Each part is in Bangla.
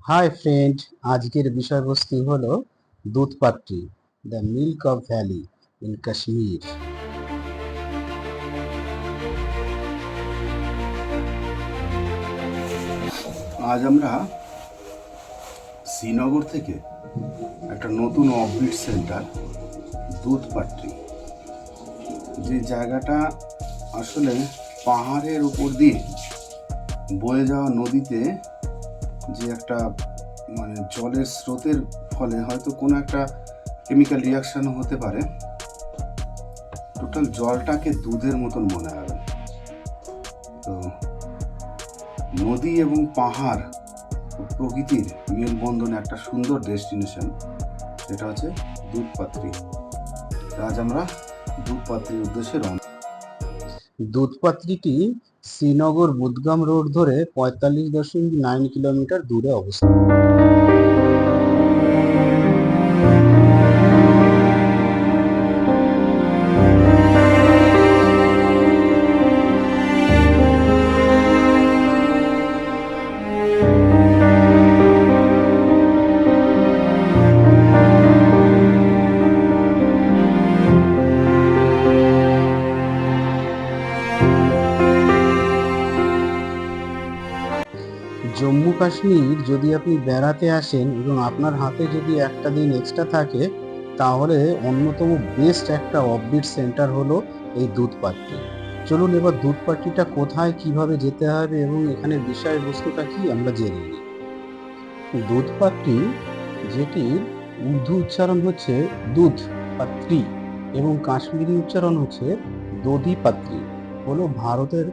হাই ফ্রেন্ড, আজকের বিষয়বস্তু হলো Doodhpathri, the milk of valley in Kashmir. আজ আমরা শ্রীনগর থেকে একটা নতুন অফবিট সেন্টার দুধপাট্রি, যে জায়গাটা আসলে পাহাড়ের উপর দিয়ে বয়ে যাওয়া নদীতে যে একটা জলের স্রোতের ফলে হয়তো কোনো একটা কেমিক্যাল রিয়াকশানও হতে পারে, টোটাল জলটাকে দুধের মতন মনে হবে। তো নদী এবং পাহাড় ও প্রকৃতির মেলবন্ধনে একটা সুন্দর ডেস্টিনেশন, সেটা হচ্ছে দুধপাত্রি। আজ আমরা দুধপাত্রির উদ্দেশ্যে রওনা। দুধপাত্রিটি শ্রীনগর বুদগাম রোড ধরে 45.9 কিলোমিটার দূরে অবস্থিত। জম্মু কাশ্মীর যদি আপনি বেড়াতে আসেন এবং আপনার হাতে যদি একটা দিন এক্সট্রা থাকে, তাহলে অন্যতম বেস্ট একটা অফবিট সেন্টার হলো এই দুধপাত্রি। চলুন এবার দুধপাত্রিটা কোথায়, কিভাবে যেতে হবে এবং এখানে বিষয়বস্তুটা কি আমরা জেনে নিই। দুধপাত্রি, যেটির উর্দু উচ্চারণ হচ্ছে দুধ পাত্রি এবং কাশ্মীরি উচ্চারণ হচ্ছে দধি পাত্রি, হলো ভারতের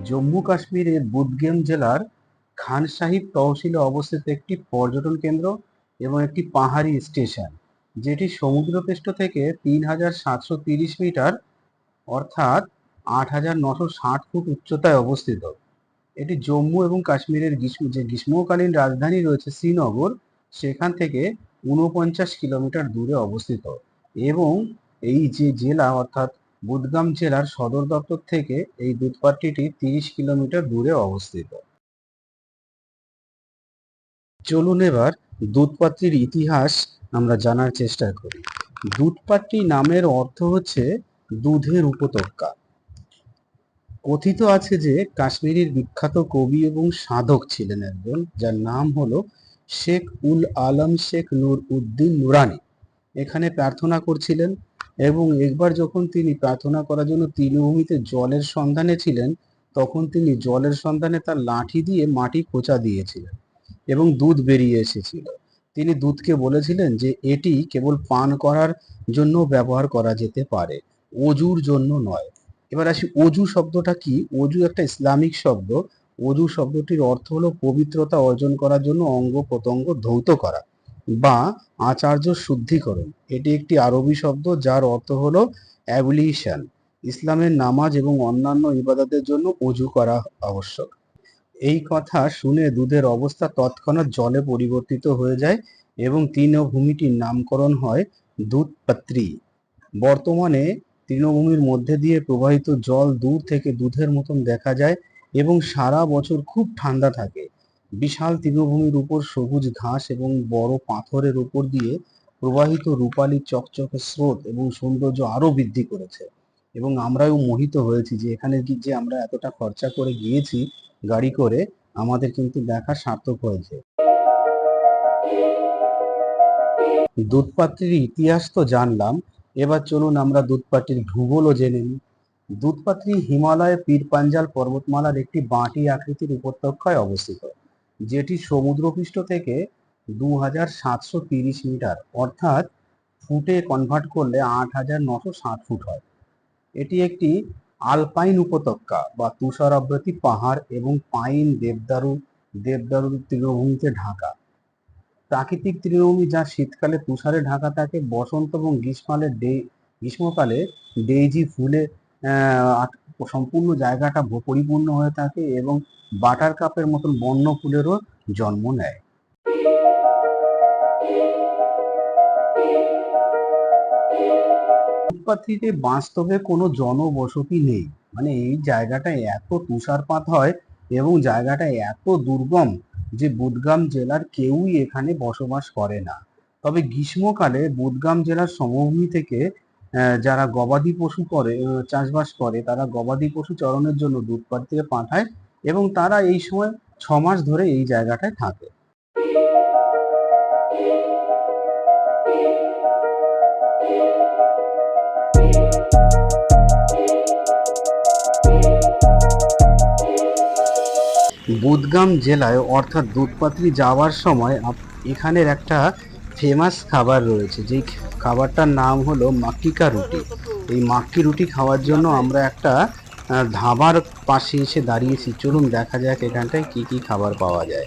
জম্মু কাশ্মীরের বুদগেম জেলার খান সাহিব তহসিলে অবস্থিত একটি পর্যটন কেন্দ্র এবং একটি পাহাড়ি স্টেশন, যেটি সমুদ্রপৃষ্ঠ থেকে 3,730 মিটার অর্থাৎ 8,960 ফুট উচ্চতায় অবস্থিত। এটি জম্মু এবং কাশ্মীরের গ্রীষ্মকালীন রাজধানী রয়েছে শ্রীনগর, সেখান থেকে 49 কিলোমিটার দূরে অবস্থিত এবং এই যে জেলা অর্থাৎ বুদগাম জেলার সদর দপ্তর থেকে এই দুধপাট্টিটি 30 কিলোমিটার দূরে অবস্থিত। চলুন এবার দুধপাত্রির ইতিহাস আমরা জানার চেষ্টা করি। দুধপাত্রি নামের অর্থ হচ্ছে দুধের উপত্যকা। কথিত আছে যে কাশ্মীরের বিখ্যাত কবি এবং সাধক ছিলেন একজন, যার নাম হলো শেখ উল আলম শেখ নূর উদ্দিন নুরানি। এখানে প্রার্থনা করছিলেন এবং একবার যখন তিনি প্রার্থনা করার জন্য তৃণভূমিতে জলের সন্ধানে ছিলেন, তখন তিনি জলের সন্ধানে তার লাঠি দিয়ে মাটি খোঁচা দিয়েছিলেন এবং দুধ বেরিয়ে এসেছিল। তিনি দুধকে বলেছিলেন যে এটি কেবল পান করার জন্য ব্যবহার করা যেতে পারে, অজুর জন্য নয়। এবার আসি, অজু শব্দটা কি? অজু একটা ইসলামিক শব্দ। অজু শব্দটির অর্থ হলো পবিত্রতা অর্জন করার জন্য অঙ্গ প্রত্যঙ্গ ধৌত করা বা আচার্য শুদ্ধিকরণ। এটি একটি আরবি শব্দ যার অর্থ হলো অ্যাবলিশন। ইসলামের নামাজ এবং অন্যান্য ইবাদতের জন্য অজু করা আবশ্যক। এই কথা শুনে দুধের অবস্থা তৎক্ষণাৎ জলে পরিবর্তিত হয়ে যায় এবং তৃণভূমিটির নামকরণ হয় দুধপাত্রি। বর্তমানে তৃণভূমির মধ্যে দিয়ে প্রবাহিত জল দূর থেকে দুধের মতন দেখা যায় এবং সারা বছর খুব ঠান্ডা থাকে। বিশাল তৃণভূমির উপর সবুজ ঘাস এবং বড় পাথরের উপর দিয়ে প্রবাহিত রূপালী চকচকে স্রোত এবং সৌন্দর্য আরো বৃদ্ধি করেছে এবং আমরাও মোহিত হয়েছি যে এখানে যে আমরা এতটা খরচা করে গিয়েছি গাড়ি করে, আমাদের কিন্তু দেখা সার্থক হয়েছে। দুধপাত্রির ইতিহাস তো জানলাম, এবার চলুন আমরা দুধপাত্রির ভূগোলও জেনে নিই। দুধপাত্রি হিমালয়ের পীর পাঞ্জাল পর্বতমালার একটি বাঁটি আকৃতির উপত্যকায় অবস্থিত, যেটি সমুদ্রপৃষ্ঠ থেকে 2,730 মিটার অর্থাৎ ফুটে কনভার্ট করলে 8,960 ফুট হয়। এটি একটি আলপাইন উপত্যকা বা তুষারাবৃত পাহাড় এবং পাইন দেবদারু তৃণভূমিতে ঢাকা। প্রাকৃতিক তৃণভূমি যা শীতকালে তুষারে ঢাকা থাকে, বসন্ত এবং গ্রীষ্মকালে ডেইজি ফুলে সম্পূর্ণ জায়গাটা পরিপূর্ণ হয়ে থাকে এবং বাটার কাপের মতন বন্য ফুলেরও জন্ম নেয়। ফুটপাথিতে বাস্তবে কোনো জনবসতি নেই, মানে এই জায়গাটায় এত তুষারপাত হয় এবং জায়গাটা এত দুর্গম যে বুদগাম জেলার কেউই এখানে বসবাস করে না। তবে গ্রীষ্মকালে বুদগাম জেলার সমভূমি থেকে যারা গবাদি পশু করে চাষবাস করে, তারা গবাদি পশু চড়ানোর জন্য দুধপাড়িতে পাঠায় এবং তারা এই সময় 6 মাস ধরে এই জায়গাটায় থাকে। বুদগাম জেলায় অর্থাৎ দুধপাত্রী যাওয়ার সময় এখানের একটা ফেমাস খাবার রয়েছে, যেই খাবারটার নাম হলো মাক্কি কা রুটি। এই মাক্কি রুটি খাওয়ার জন্য আমরা একটা ধাবার পাশে এসে দাঁড়িয়েছি। চলুন দেখা যাক এখানটায় কি কি খাবার পাওয়া যায়।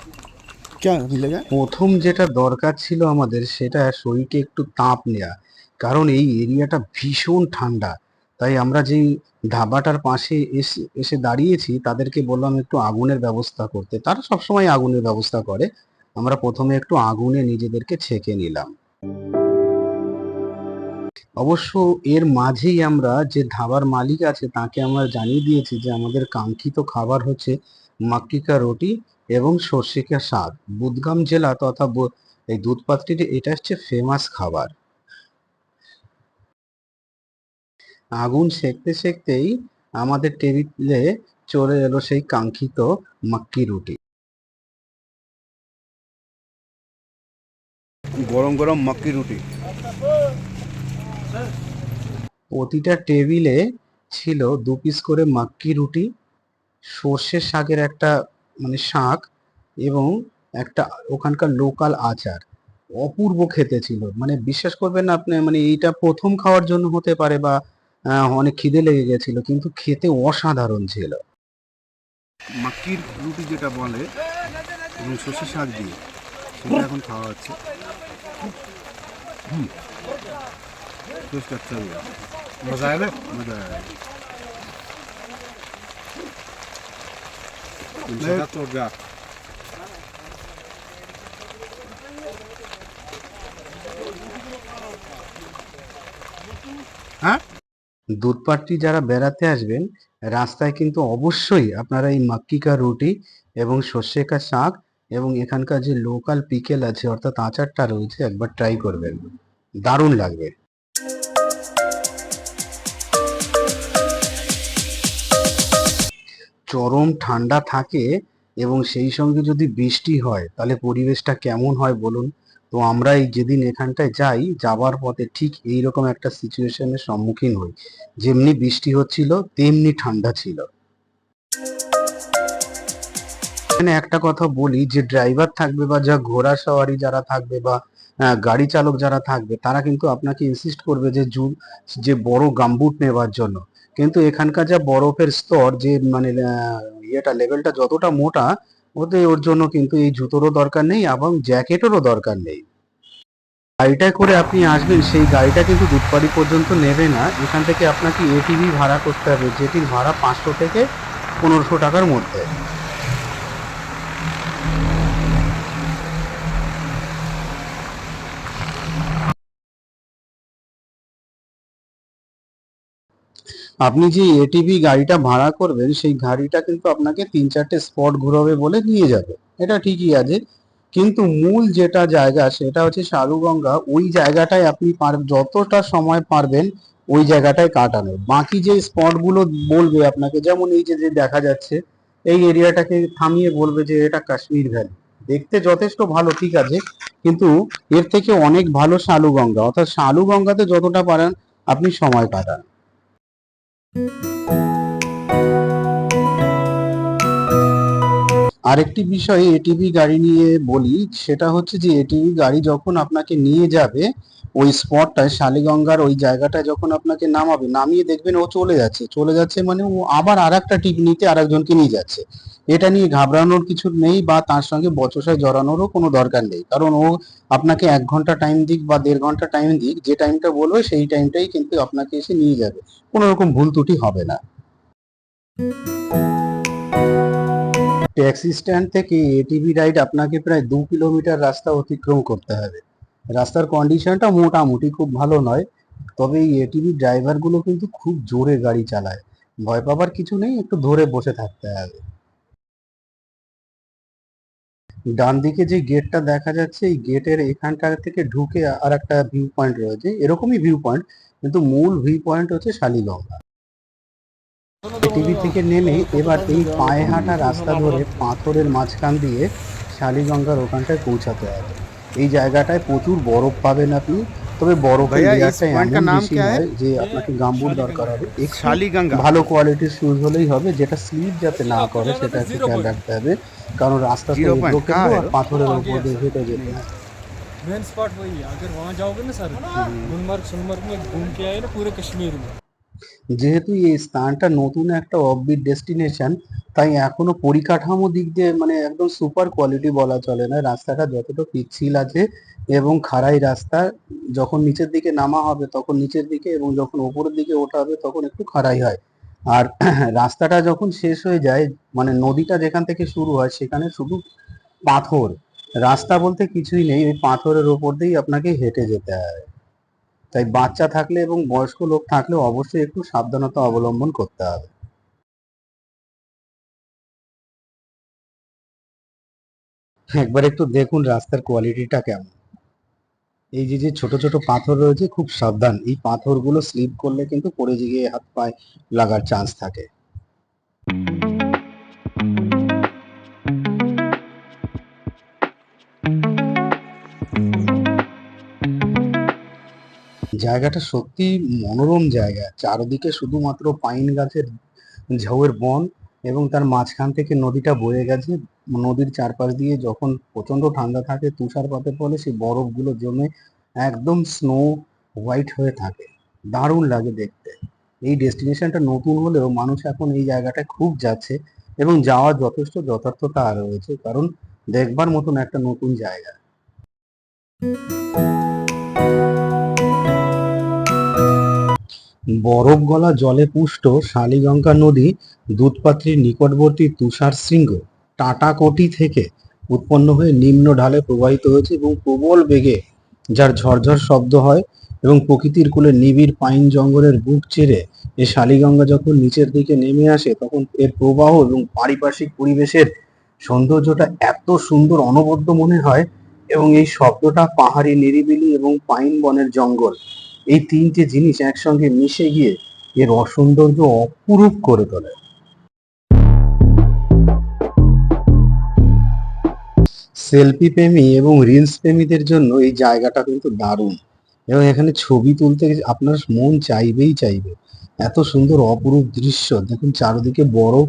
প্রথম যেটা দরকার ছিল আমাদের, সেটা শরীরকে একটু তাপ নেওয়া, কারণ এই এরিয়াটা ভীষণ ঠান্ডা। তাই আমরা যেই ধাবাটার পাশে এসে এসে দাঁড়িয়েছি, তাদেরকে বললাম একটু আগুনের ব্যবস্থা করতে। তারা সবসময় আগুনের ব্যবস্থা করে। আমরা প্রথমে একটু আগুনে নিজেদেরকে ছেঁকে নিলাম। অবশ্য এর মাঝেই আমরা যে ধাবার মালিক আছে তাকে আমরা জানিয়ে দিয়েছি যে আমাদের কাঙ্ক্ষিত খাবার হচ্ছে মাক্কি কা রুটি এবং সর্ষে কা শাক। বুদগাম জেলা তথা এই দুধপাত্রির এটা হচ্ছে ফেমাস খাবার। আগুন সেঁকতে সেঁকতেই আমাদের টেবিলে চলে এলো সেই কাঙ্ক্ষিত মাক্কি রুটি। গরম গরম মাক্কি রুটি। প্রতিটা টেবিলে ছিল 2 পিস করে মাক্কি রুটি, সর্ষের শাকের একটা শাক এবং একটা ওখানকার লোকাল আচার। অপূর্ব খেতে ছিল, বিশ্বাস করবেন না আপনি, এইটা প্রথম খাওয়ার জন্য হতে পারে বা অনেক খিদে লেগে গেছিল, কিন্তু খেতে অসাধারণ ছিল। মাক্কির রুটি যেটা বলে এবং সর্ষে শাক দিয়ে, সেটা এখন খাওয়া হচ্ছে। टेस्ट अच्छा हुआ। मज़ा आया ना? मज़ा आया। तो जा হ্যাঁ, দুধপাট্টি যারা বেড়াতে আসবেন, রাস্তায় কিন্তু অবশ্যই আপনারা এই মাক্কি কা রুটি এবং সর্ষে কা শাক এবং এখানকার যে লোকাল পিকেল আছে অর্থাৎ আচারটা রয়েছে, একবার ট্রাই করবেন, দারুণ লাগবে। চরম ঠান্ডা থাকে এবং সেই সঙ্গে যদি বৃষ্টি হয়, তাহলে পরিবেশটা কেমন হয় বলুন। তো আমরা এই যেদিন এখানটায় যাই, যাবার পথে ঠিক এইরকম একটা সিচুয়েশনের সম্মুখীন হই। যেমনি বৃষ্টি হচ্ছিল তেমনি ঠান্ডা ছিল। এখানে একটা কথা বলি, যে ড্রাইভার থাকবে বা যা ঘোড়া সওয়ারি যারা থাকবে বা গাড়ি চালক যারা থাকবে, তারা কিন্তু আপনাকে ইনসিস্ট করবে যে বড় গামবুট নেবার জন্য। কিন্তু এখানকার যা বরফের স্তর, যে ইয়েটা লেভেলটা যতটা মোটা, ওর জন্য কিন্তু এই জুতোরও দরকার নেই এবং জ্যাকেটেরও দরকার নেই। গাড়িটায় করে আপনি আসবেন, সেই গাড়িটা কিন্তু দুধপাড়ি পর্যন্ত নেবে না। এখান থেকে আপনাকে এটিভি ভাড়া করতে হবে, যেটির ভাড়া 500 থেকে 1500 টাকার মধ্যে। আপনি যে এটিভি গাড়িটা ভাড়া করবেন, সেই গাড়িটা কিন্তু আপনাকে 3-4টে স্পট ঘুরাবে বলে নিয়ে যাবে, এটা ঠিকই আছে। কিন্তু মূল যেটা জায়গা, সেটা হচ্ছে সারুগঙ্গা। ওই জায়গাটায় আপনি যতটা সময় পারবেন ওই জায়গাটায় কাটানো। বাকি যে স্পটগুলো বলবে আপনাকে, যেমন এই যে যে দেখা যাচ্ছে, এই এরিয়াটাকে থামিয়ে বলবে যে এটা কাশ্মীর ভ্যালি। দেখতে যথেষ্ট ভালো, ঠিক আছে, কিন্তু এর থেকে অনেক ভালো শালুগঙ্গা। অর্থাৎ শালুগঙ্গাতে যতটা পারেন আপনি সময় কাটান। আরেকটি বিষয় এটিভি গাড়ি নিয়ে বলি, সেটা হচ্ছে যে এটিভি গাড়ি যখন আপনাকে নিয়ে যাবে ওই স্পটটায়, শালিগঙ্গার ওই জায়গাটায় যখন আপনাকে নামাবে, নামিয়ে দেখবেন ও চলে যাচ্ছে মানে ও আবার আর একটা টিপ নিতে আরেকজনকে নিয়ে যাচ্ছে। এটা নিয়ে ঘাবড়ানোর কিছু নেই বা তার সঙ্গে বচসায় জড়ানোরও কোনো দরকার নেই, কারণ ও আপনাকে 1 ঘন্টা টাইম দিক বা 1.5 ঘন্টা টাইম দিক, যে টাইমটা বলবে সেই টাইমটাই কিন্তু আপনাকে এসে নিয়ে যাবে। কোনো রকম ভুল ত্রুটি হবে না। ট্যাক্সি স্ট্যান্ড থেকে এটিভি রাইড আপনাকে প্রায় 2 কিলোমিটার রাস্তা অতিক্রম করতে হবে। রাস্তার কন্ডিশনটা মোটামুটি খুব ভালো নয়, তবে এই এটিভি ড্রাইভারগুলো কিন্তু খুব জোরে গাড়ি চালায়। ভয় পাবার কিছু নেই, একটু ধরে বসে থাকতে হবে। ডান দিকে যে গেটটা দেখা যাচ্ছে, এই গেটের এখানটা থেকে ঢুকে আর একটা ভিউ পয়েন্ট রয়েছে, এরকমই ভিউ পয়েন্ট, কিন্তু মূল ভিউ পয়েন্ট হচ্ছে শালিগঙ্গা। টিভি থেকে নেমে এবার এই পায়ে হাঁটা রাস্তা ধরে পাথরের মাঝখান দিয়ে শালিগঙ্গার ওখানটায় পৌঁছাতে হবে। এই জায়গাটায় প্রচুর বরফ পাবেন আপনি, তবে বরফের भैया इस লেয়ারটা पॉइंट का এমন नाम বেশি क्या है? নয় যে আপনাকে গাম্বুট দরকার হবে। একটু शालीगंगा। ভালো কোয়ালিটির শুজ হলেই হবে, যেটা স্লিপ যাতে না করে সেটা একটু খেয়াল রাখতে হবে, কারণ রাস্তা তো 0 এবড়ো पॉइंट कहाँ খেবড়ো है আর वो? পাথরের वो উপর आगे है দিয়ে सर। হেঁটে যেতে হয়। मेन स्पॉट वही है, अगर वहाँ जाओगे ना सर, गुलमर्ग सोनमर्ग में घूम के आए ना पूरे कश्मीर में। যেহেতু এই স্থানটা নতুন একটা অফবিট ডেস্টিনেশন, তাই এখনো পরিকাঠামো দিক দিয়ে মানে একদম সুপার কোয়ালিটি বলা চলে না। রাস্তাটা যতটা পিচ্ছিল আছে এবং খাড়াই রাস্তা, যখন নিচের দিকে নামা হবে তখন নিচের দিকে, এবং যখন ওপরের দিকে ওঠা হবে তখন একটু খাড়াই হয়। আর রাস্তাটা যখন শেষ হয়ে যায়, মানে নদীটা যেখান থেকে শুরু হয় সেখানে শুধু পাথর, রাস্তা বলতে কিছুই নেই, ওই পাথরের ওপর দিয়েই আপনাকে হেঁটে যেতে হয়। তাই বাচ্চা থাকলে এবং বয়স্ক লোক থাকলে অবশ্যই একটু সাবধানতা অবলম্বন করতে হবে। একবার একটু দেখুন রাস্তার কোয়ালিটিটা কেমন। এই যে যে ছোট ছোট পাথর রয়েছে, খুব সাবধান, এই পাথরগুলো স্লিপ করলে কিন্তু পড়ে গিয়ে হাত পায়ে লাগার চান্স থাকে। জায়গাটা সত্যি মনোরম জায়গা, চারদিকে শুধুমাত্র পাইন গাছের ঝাউয়ের বন, এবং তার মাঝখান থেকে নদীটা বয়ে গেছে। নদীর চারপাশ দিয়ে যখন প্রচন্ড ঠান্ডা থাকে, তুষারপাতের ফলে সেই বরফগুলো জমে একদম স্নো হোয়াইট হয়ে থাকে, দারুণ লাগে দেখতে। এই ডেস্টিনেশনটা নতুন হলেও মানুষ এখন এই জায়গাটায় খুব যাচ্ছে, এবং যাওয়ার যথেষ্ট যথার্থতা আর রয়েছে, কারণ দেখবার মতন একটা নতুন জায়গা। বরফ গলা জলে পুষ্ট শালিগঙ্গা নদী দুধপাত্রীর নিকটবর্তী তুষার শৃঙ্গ টাটাকটি থেকে উৎপন্ন হয়ে নিম্ন ঢালে প্রবাহিত হয়েছে, এবং প্রবল বেগে যার ঝরঝর শব্দ হয়, এবং প্রকৃতির কোলে নিবিড় পাইন জঙ্গলের বুক চিরে এই শালিগঙ্গা যখন নিচের দিকে নেমে আসে, তখন এর প্রবাহ এবং পারিপার্শ্বিক পরিবেশের সৌন্দর্যটা এত সুন্দর অনবদ্য মনে হয়। এবং এই শব্দটা পাহাড়ি নিরিবিলি এবং পাইন বনের জঙ্গল, এই তিনটে জিনিস একসঙ্গে মিশে গিয়ে এর অসৌন্দর্য অপরূপ করে তোলে। সেলফি প্রেমী এবং রিলস প্রেমীদের জন্য এই জায়গাটা কিন্তু দারুণ, এবং এখানে ছবি তুলতে আপনার মন চাইবেই চাইবে। এত সুন্দর অপরূপ দৃশ্য দেখুন, চারিদিকে বরফ,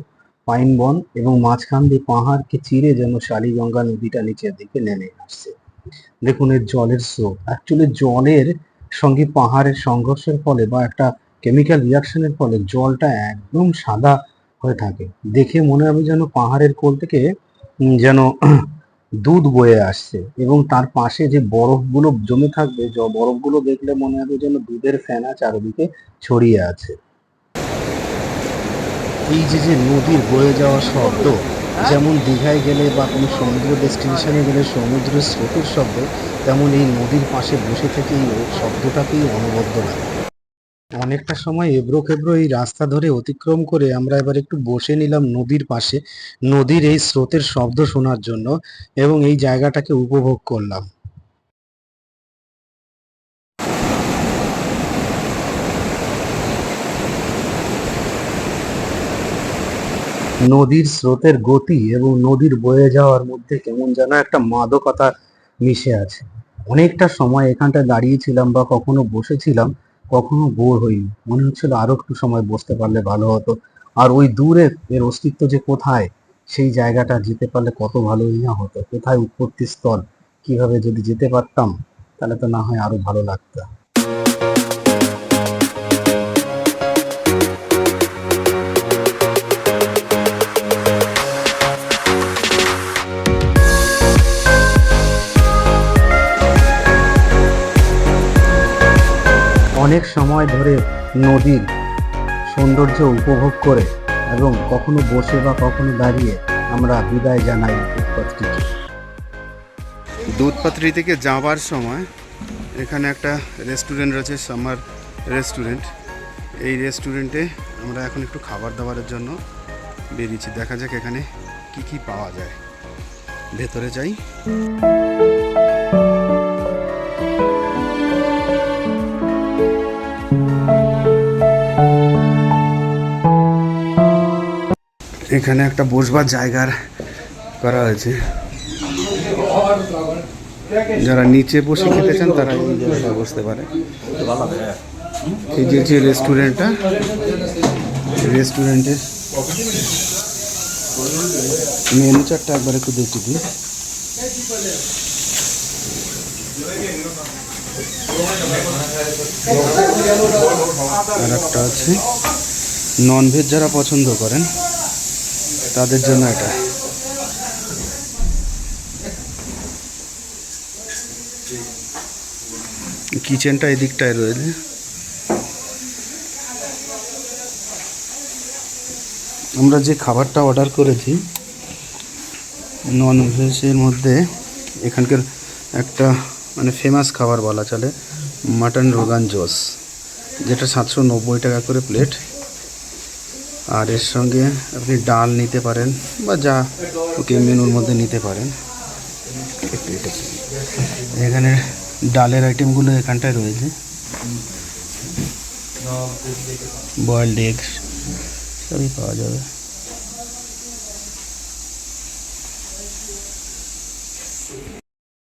পাইন বন, এবং মাঝখান দিয়ে পাহাড়কে চিরে যেন শালিগঙ্গা নদীটা নিচের দিকে নেমে আসছে। দেখুন এর জলের স্রোত, অ্যাকচুয়ালি জলের সঙ্গে পাহাড়ের সংঘর্ষের ফলে বা একটা কেমিক্যাল রিয়াকশনের ফলে জলটা একদম সাদা হয়ে থাকে। দেখে মনে হবে যেন পাহাড়ের কোল থেকে যেন দুধ বয়ে আসছে, এবং তার পাশে যে বরফগুলো জমে থাকবে, বরফগুলো দেখলে মনে হবে যেন দুধের ফেনা চারিদিকে ছড়িয়ে আছে। এই যে যে নদীর বয়ে যাওয়া শব্দ, যেমন দীঘায় গেলে বা কোনো সমুদ্র ডেস্টিনেশনে গেলে সমুদ্রের স্রোতের শব্দ, তেমন এই নদীর পাশে বসে থেকে এই শব্দটাকেই অনবদ্য লাগে। অনেকটা সময় এবড়ো খেবড়ো এই রাস্তা ধরে অতিক্রম করে আমরা এবার একটু বসে নিলাম নদীর পাশে, নদীর এই স্রোতের শব্দ শোনার জন্য, এবং এই জায়গাটাকে উপভোগ করলাম। নদীর স্রোতের গতি এবং নদীর বয়ে যাওয়ার মধ্যে কেমন যেন একটা মাদকতা মিশে আছে। অনেকটা সময় এখানটা দাঁড়িয়েছিলাম বা কখনো বসেছিলাম, কখনো বোর হইনি, মনে হচ্ছিল আরো একটু সময় বসতে পারলে ভালো হতো। আর ওই দূরে এর অস্তিত্ব যে কোথায়, সেই জায়গাটা যেতে পারলে কত ভালোই না হতো, কোথায় উৎপত্তি স্থল, কিভাবে যদি যেতে পারতাম তাহলে তো না হয় আরো ভালো লাগতো। অনেক সময় ধরে নদীর সৌন্দর্য উপভোগ করে এবং কখনো বসে বা কখনো দাঁড়িয়ে আমরা বিদায় জানাই দুধপাত্রীকে। দুধপাত্রি থেকে যাওয়ার সময় এখানে একটা রেস্টুরেন্ট রয়েছে, সামার রেস্টুরেন্ট। এই রেস্টুরেন্টে আমরা এখন একটু খাবার দাবারের জন্য বেরিয়েছি, দেখা যাক এখানে কি কি পাওয়া যায়। ভেতরে যাই। এখানে একটা বসবার জায়গার করা হয়েছে, যারা নিচে বসে খেতে চান তারা এই জায়গায় বসতে পারে। এই যে রেস্টুরেন্টটা, রেস্টুরেন্টের মেনু চারটা একবার একটু দেখে দিই। আর একটা আছে ননভেজ যারা পছন্দ করেন তাদের জন্য এটা। কিচেনটা এদিকটায় রয়েছে। আমরা যে খাবারটা অর্ডার করেছি ননভেজের মধ্যে এখানকার একটা মানে ফেমাস খাবার বলা চলে, মাটন রোগান জোস, যেটা 790 টাকা করে প্লেট। আর এর সঙ্গে আপনি ডাল নিতে পারেন বা যা ওকে মেনুর মধ্যে নিতে পারেন। এখানে ডালের আইটেমগুলো এখানটায় রয়েছে, বয়েলড এগ সবই পাওয়া যাবে।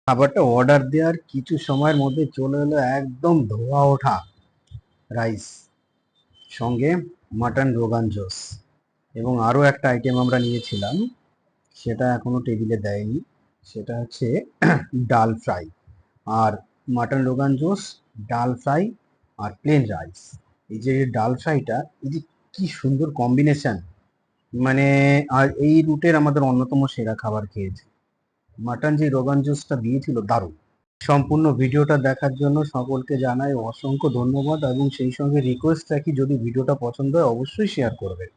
খাবারটা অর্ডার দেওয়ার কিছু সময়ের মধ্যে চলে এলো একদম ধোয়া ওঠা রাইস, সঙ্গে মাটন রোগান জোস, এবং আরও একটা আইটেম আমরা নিয়েছিলাম, সেটা এখনো টেবিলে দেয়নি, সেটা হচ্ছে ডাল ফ্রাই। আর মাটন রোগান জোস, ডাল ফ্রাই আর প্লেন রাইস। এই যে ডাল ফ্রাইটা, এই যে কি সুন্দর কম্বিনেশন, মানে আর এই রুটের আমাদের অন্যতম সেরা খাবার খেয়েছি। মাটন যে রোগান জোসটা দিয়েছিল দারুণ। সম্পূর্ণ ভিডিওটা দেখার জন্য সকলকে জানাই অসংখ্য ধন্যবাদ, এবং সেই সঙ্গে রিকোয়েস্ট রাখি যদি ভিডিওটা পছন্দ হয় অবশ্যই শেয়ার করবেন।